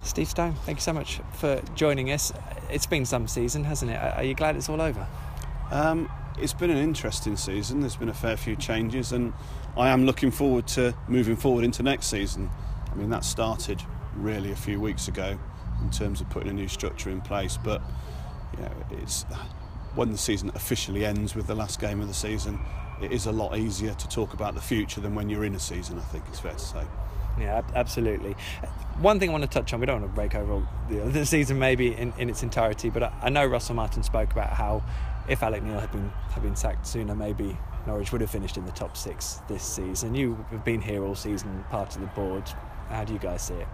Steve Stone, thank you so much for joining us. It's been some season, hasn't it? Are you glad it's all over? It's been an interesting season. There's been a fair few changes, and I am looking forward to moving forward into next season. I mean, that started really a few weeks ago in terms of putting a new structure in place, but it's when the season officially ends with the last game of the season, it is a lot easier to talk about the future than when you're in a season, I think it's fair to say. Yeah, absolutely. One thing I want to touch on, we don't want to break over the season maybe in its entirety, but I know Russell Martin spoke about how if Alec Neil had been sacked sooner, maybe Norwich would have finished in the top 6 this season. You have been here all season, part of the board. How do you guys see it?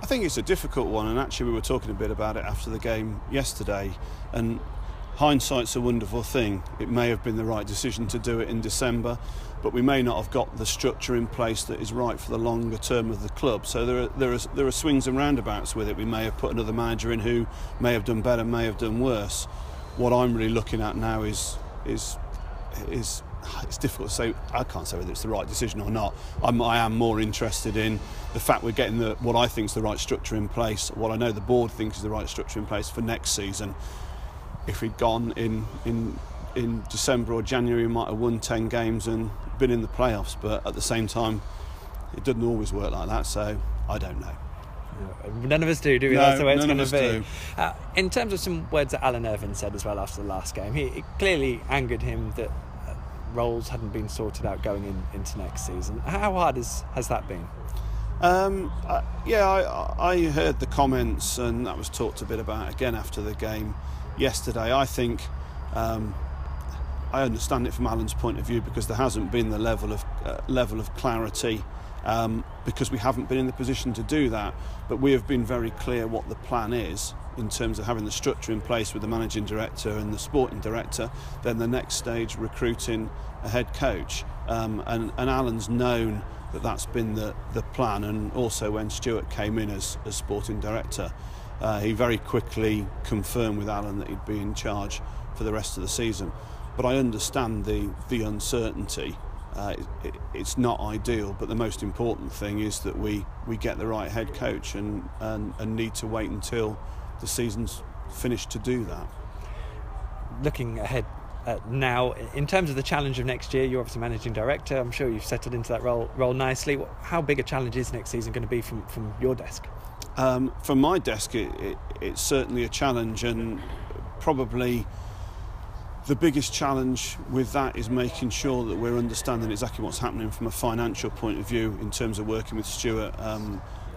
I think it's a difficult one, and actually we were talking a bit about it after the game yesterday, and hindsight's a wonderful thing. It may have been the right decision to do it in December, but we may not have got the structure in place that is right for the longer term of the club. So there are swings and roundabouts with it. We may have put another manager in who may have done better, may have done worse. What I'm really looking at now is it's difficult to say. I can't say whether it's the right decision or not. I am more interested in the fact we're getting what I think is the right structure in place, what I know the board thinks is the right structure in place for next season. If we'd gone in December or January, we might have won 10 games and been in the playoffs, but at the same time it doesn't always work like that, so I don't know. None of us do we? No, That's the way it's none going of to us be. do. In terms of some words that Alan Irvine said as well after the last game, it clearly angered him that roles hadn't been sorted out going into next season. How hard has that been? I heard the comments, and that was talked a bit about again after the game yesterday. I think I understand it from Alan's point of view, because there hasn't been the level of clarity, because we haven't been in the position to do that. But we have been very clear what the plan is in terms of having the structure in place with the managing director and the sporting director. Then the next stage, recruiting a head coach, and Alan's known that that's been the plan. And also when Stuart came in as sporting director, he very quickly confirmed with Alan that he'd be in charge for the rest of the season. But I understand the uncertainty. It's not ideal, but the most important thing is that we get the right head coach, and need to wait until the season's finished to do that. Looking ahead now, in terms of the challenge of next year, you're obviously managing director. I'm sure you've settled into that role nicely. How big a challenge is next season going to be from your desk? From my desk, it's certainly a challenge, and probably the biggest challenge with that is making sure that we're understanding exactly what's happening from a financial point of view in terms of working with Stuart,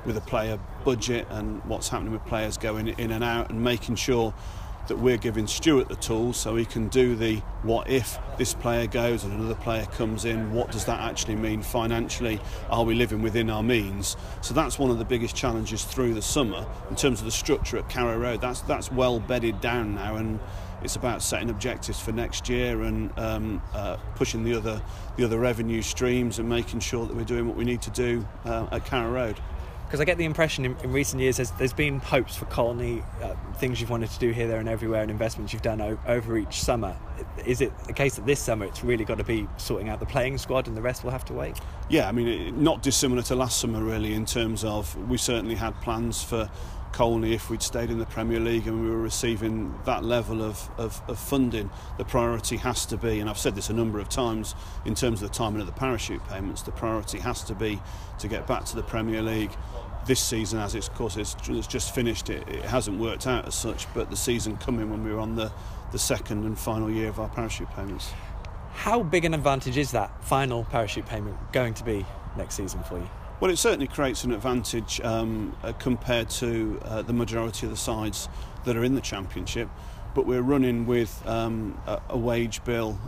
with a player budget and what's happening with players going in and out, and making sure that we're giving Stuart the tools so he can do the what if this player goes and another player comes in, what does that actually mean financially? Are we living within our means? So that's one of the biggest challenges through the summer in terms of the structure at Carrow Road. That's well bedded down now, and it's about setting objectives for next year and pushing the other revenue streams and making sure that we're doing what we need to do at Carrow Road. Because I get the impression in recent years there's been hopes for Colney, things you've wanted to do here, there and everywhere, and investments you've done over each summer. Is it the case that this summer it's really got to be sorting out the playing squad and the rest will have to wait? Yeah, I mean, not dissimilar to last summer really, in terms of we certainly had plans for Colney if we'd stayed in the Premier League and we were receiving that level of funding. The priority has to be, and I've said this a number of times, in terms of the timing of the parachute payments, the priority has to be to get back to the Premier League. This season, as it's just finished, it hasn't worked out as such, but the season coming when we were on the second and final year of our parachute payments. How big an advantage is that final parachute payment going to be next season for you? Well, it certainly creates an advantage compared to the majority of the sides that are in the Championship, but we're running with a wage bill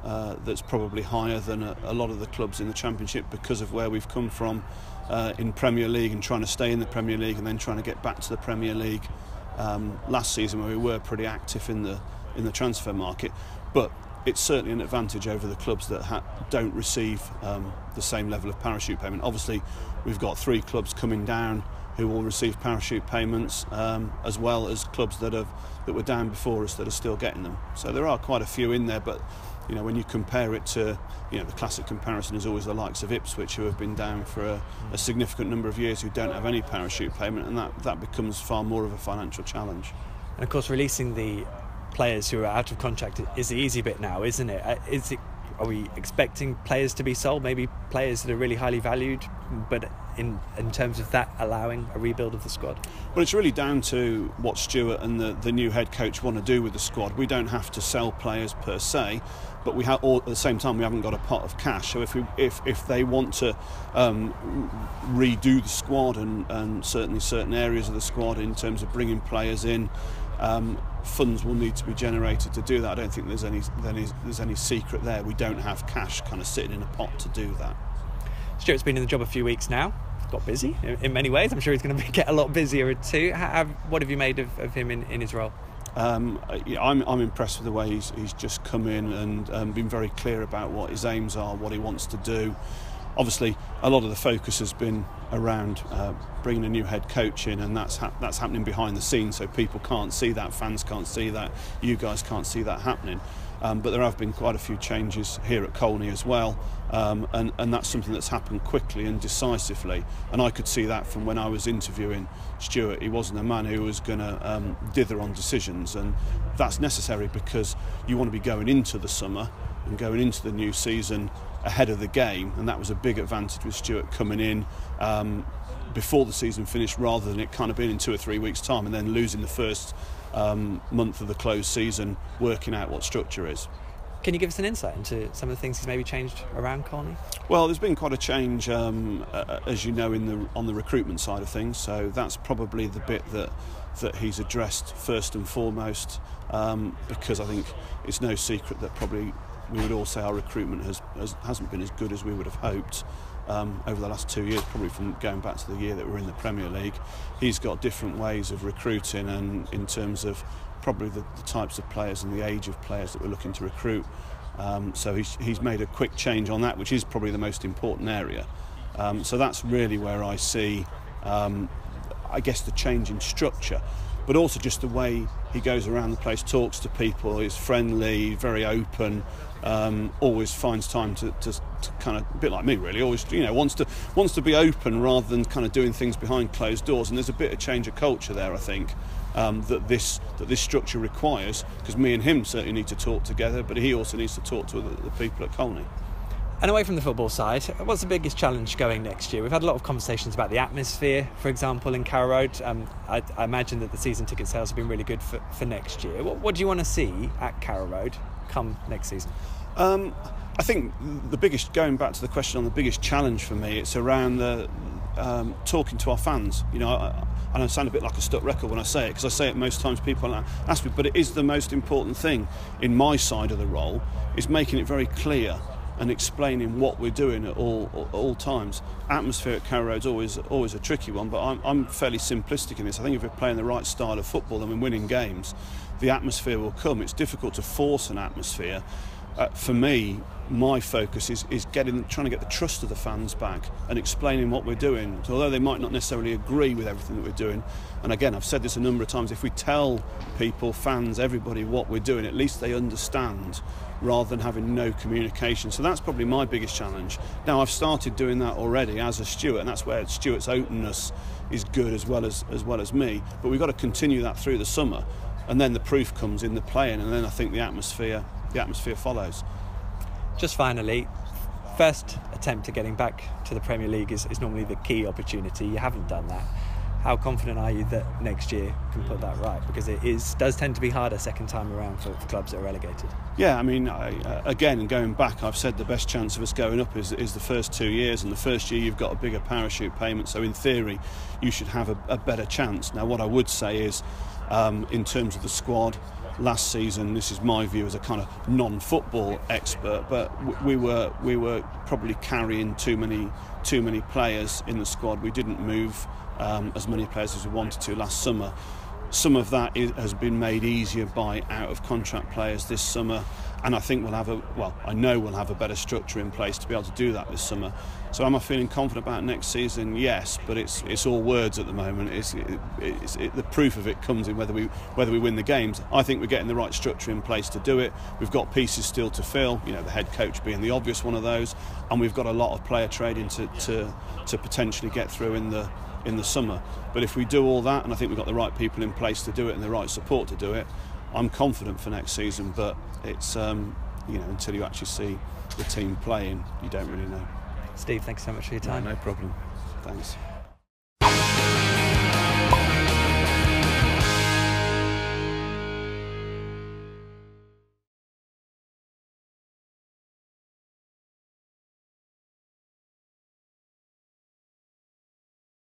that's probably higher than a lot of the clubs in the Championship because of where we've come from in Premier League and trying to stay in the Premier League and then trying to get back to the Premier League last season, where we were pretty active in the transfer market. But it's certainly an advantage over the clubs that don't receive the same level of parachute payment. Obviously, we've got 3 clubs coming down who will receive parachute payments, as well as clubs that were down before us that are still getting them. So there are quite a few in there, but when you compare it to, the classic comparison is always the likes of Ipswich, who have been down for a significant number of years, who don't have any parachute payment, and that becomes far more of a financial challenge. And of course, releasing the players who are out of contract is the easy bit now, isn't it? Are we expecting players to be sold? Maybe players that are really highly valued, but in terms of that allowing a rebuild of the squad? Well, it's really down to what Stuart and the new head coach want to do with the squad. We don't have to sell players per se, but we have, at the same time, we haven't got a pot of cash. So if they want to redo the squad and certainly certain areas of the squad in terms of bringing players in, funds will need to be generated to do that. I don't think there's any secret there. We don't have cash kind of sitting in a pot to do that. Stuart's been in the job a few weeks now. Got busy in many ways. I'm sure he's going to get a lot busier too. What have you made of him in his role? I'm impressed with the way he's just come in and been very clear about what his aims are, what he wants to do. Obviously, a lot of the focus has been around bringing a new head coach in, and that's happening behind the scenes, so people can't see that, fans can't see that, you guys can't see that happening. But there have been quite a few changes here at Colney as well, and that's something that's happened quickly and decisively. And I could see that from when I was interviewing Stuart. He wasn't a man who was going to dither on decisions, and that's necessary because you want to be going into the summer and going into the new season ahead of the game, and that was a big advantage with Stuart coming in before the season finished, rather than it kind of being in 2 or 3 weeks' time and then losing the first month of the closed season working out what structure is. Can you give us an insight into some of the things he's maybe changed around Colney? Well, there's been quite a change, as you know, on the recruitment side of things, so that's probably the bit that he's addressed first and foremost, because I think it's no secret that probably we would all say our recruitment hasn't been as good as we would have hoped over the last 2 years, probably from going back to the year that we're in the Premier League. He's got different ways of recruiting, and in terms of probably the types of players and the age of players that we're looking to recruit. So he's made a quick change on that, which is probably the most important area. So that's really where I see, I guess, the change in structure. But also just the way he goes around the place, talks to people, is friendly, very open, always finds time to kind of, a bit like me really, always wants to be open rather than kind of doing things behind closed doors. And there's a bit of change of culture there, I think, that this structure requires, because me and him certainly need to talk together, but he also needs to talk to the people at Colney. And away from the football side, what's the biggest challenge going next year? We've had a lot of conversations about the atmosphere, for example, in Carrow Road. I imagine that the season ticket sales have been really good for next year. What do you want to see at Carrow Road come next season? I think going back to the question on the biggest challenge for me, it's around talking to our fans. I sound a bit like a stuck record when I say it, because I say it most times people ask me, but it is the most important thing in my side of the role, is making it very clear and explaining what we're doing at all times. Atmosphere at Carrow Road's always a tricky one, but I'm fairly simplistic in this. I think if we're playing the right style of football and we're winning games, the atmosphere will come. It's difficult to force an atmosphere. For me, my focus is trying to get the trust of the fans back and explaining what we're doing. So although they might not necessarily agree with everything that we're doing, and again, I've said this a number of times, if we tell people, fans, everybody what we're doing, at least they understand, rather than having no communication. So that's probably my biggest challenge. Now, I've started doing that already as a Stuart, and that's where Stuart's openness is good as well as me. But we've got to continue that through the summer, and then the proof comes in the playing, and then I think the atmosphere follows. Just finally, first attempt at getting back to the Premier League is normally the key opportunity. You haven't done that. How confident are you that next year can put that right? Because it does tend to be harder second time around for clubs that are relegated. Yeah, I mean, again, going back, I've said the best chance of us going up is the first 2 years, and the first year you've got a bigger parachute payment, so in theory you should have a better chance. Now, what I would say is, in terms of the squad, last season, this is my view as a kind of non-football expert, but we were probably carrying too many players in the squad. We didn't move as many players as we wanted to last summer. Some of that has been made easier by out-of-contract players this summer, and I think I know we'll have a better structure in place to be able to do that this summer. So am I feeling confident about next season? Yes, but it's all words at the moment. The proof of it comes in whether we win the games. I think we're getting the right structure in place to do it. We've got pieces still to fill, the head coach being the obvious one of those, and we've got a lot of player trading to potentially get through in the summer. But if we do all that, and I think we've got the right people in place to do it and the right support to do it, I'm confident for next season. But it's until you actually see the team playing, you don't really know. Steve, thanks so much for your time. No problem. Thanks.